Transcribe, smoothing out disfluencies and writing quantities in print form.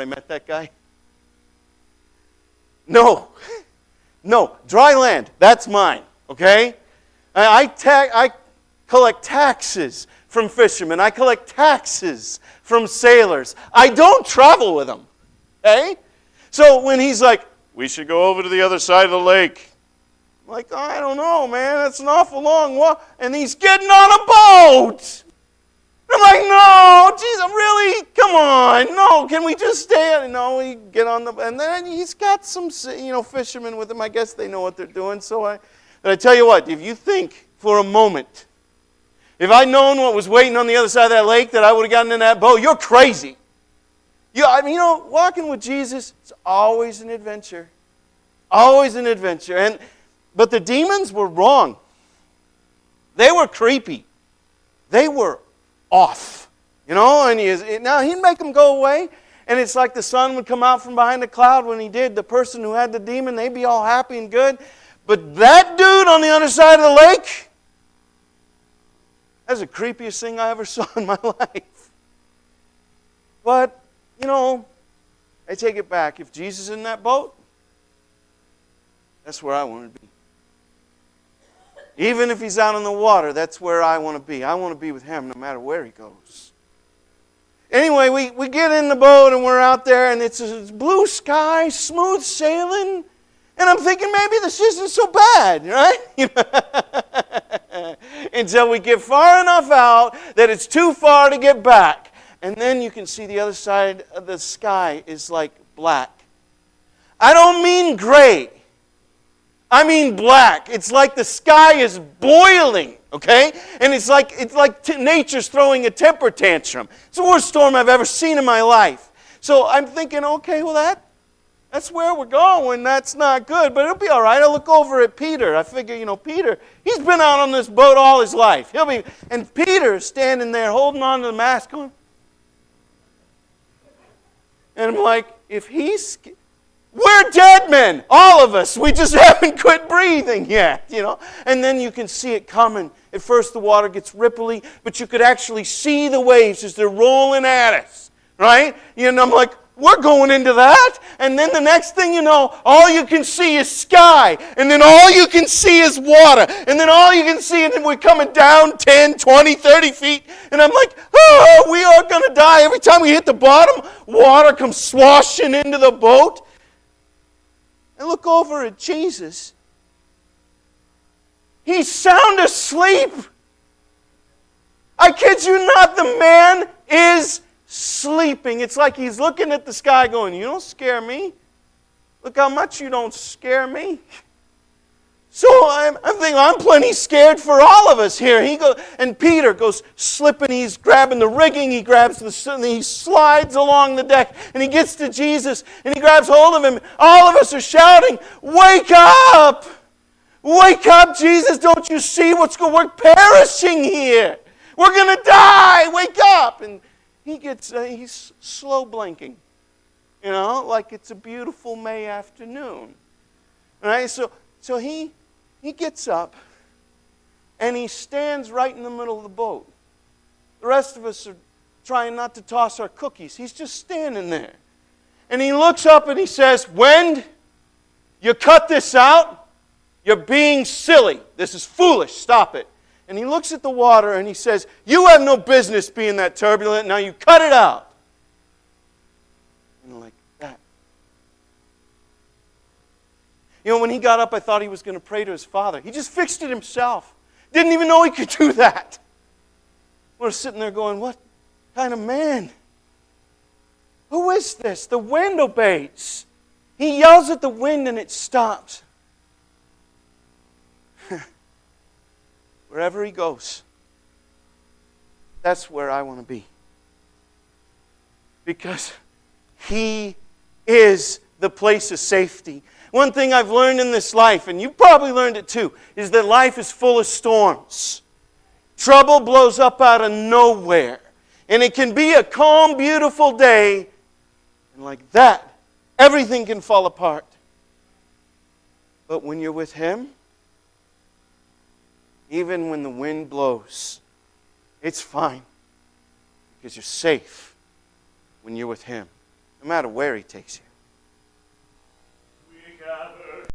I met that guy? No. No. Dry land. That's mine. Okay? I collect taxes from fishermen. I collect taxes from sailors. I don't travel with them. Okay? So when he's like, we should go over to the other side of the lake. I'm like, I don't know, man. That's an awful long walk. And he's getting on a boat. I'm like, no, geez, really? Come on. No, can we just stay? No, we get on the, and then he's got some, fishermen with him. I guess they know what they're doing. But I tell you what, if you think for a moment, if I'd known what was waiting on the other side of that lake, that I would have gotten in that boat, you're crazy. Walking with Jesus, it's always an adventure. Always an adventure. But the demons were wrong. They were creepy. They were off. Now he'd make them go away, and it's like the sun would come out from behind the cloud when he did. The person who had the demon, they'd be all happy and good. But that dude on the other side of the lake, that's the creepiest thing I ever saw in my life. But, I take it back. If Jesus is in that boat, that's where I want to be. Even if he's out on the water, that's where I want to be. I want to be with him no matter where he goes. Anyway, we get in the boat and we're out there and it's blue sky, smooth sailing. And I'm thinking maybe this isn't so bad, right? Until we get far enough out that it's too far to get back. And then you can see the other side of the sky is like black. I don't mean gray. I mean black. It's like the sky is boiling, okay? And it's like nature's throwing a temper tantrum. It's the worst storm I've ever seen in my life. So I'm thinking, okay, well that's where we're going. That's not good, but it'll be all right. I look over at Peter. I figure, Peter, he's been out on this boat all his life. And Peter's standing there holding on to the mast going, and I'm like, we're dead men, all of us. We just haven't quit breathing yet, And then you can see it coming. At first the water gets ripply, but you could actually see the waves as they're rolling at us, right? And I'm like, we're going into that. And then the next thing you know, all you can see is sky. And then all you can see is water. And then all you can see, and then we're coming down 10, 20, 30 feet. And I'm like, oh, we are going to die. Every time we hit the bottom, water comes swashing into the boat. And look over at Jesus. He's sound asleep. I kid you not, the man is sleeping. It's like he's looking at the sky going, you don't scare me. Look how much you don't scare me. So I'm thinking, I'm plenty scared for all of us here. And Peter goes slipping. He's grabbing the rigging. He grabs he slides along the deck. And he gets to Jesus. And he grabs hold of him. All of us are shouting, wake up! Wake up, Jesus. Don't you see what's going on? We're perishing here. We're going to die. Wake up. And he's slow blinking. Like it's a beautiful May afternoon. Right? So he gets up, and he stands right in the middle of the boat. The rest of us are trying not to toss our cookies. He's just standing there. And he looks up and he says, "When you cut this out, you're being silly. This is foolish. Stop it." And he looks at the water and he says, "You have no business being that turbulent. Now you cut it out." And like that. When he got up, I thought he was going to pray to his Father. He just fixed it himself. Didn't even know he could do that. We're sitting there going, what kind of man? Who is this? The wind obeys. He yells at the wind and it stops. Wherever he goes, that's where I want to be. Because he is the place of safety. One thing I've learned in this life, and you probably learned it too, is that life is full of storms. Trouble blows up out of nowhere. And it can be a calm, beautiful day, and like that, everything can fall apart. But when you're with him, even when the wind blows, it's fine. Because you're safe when you're with him. no matter where He takes you.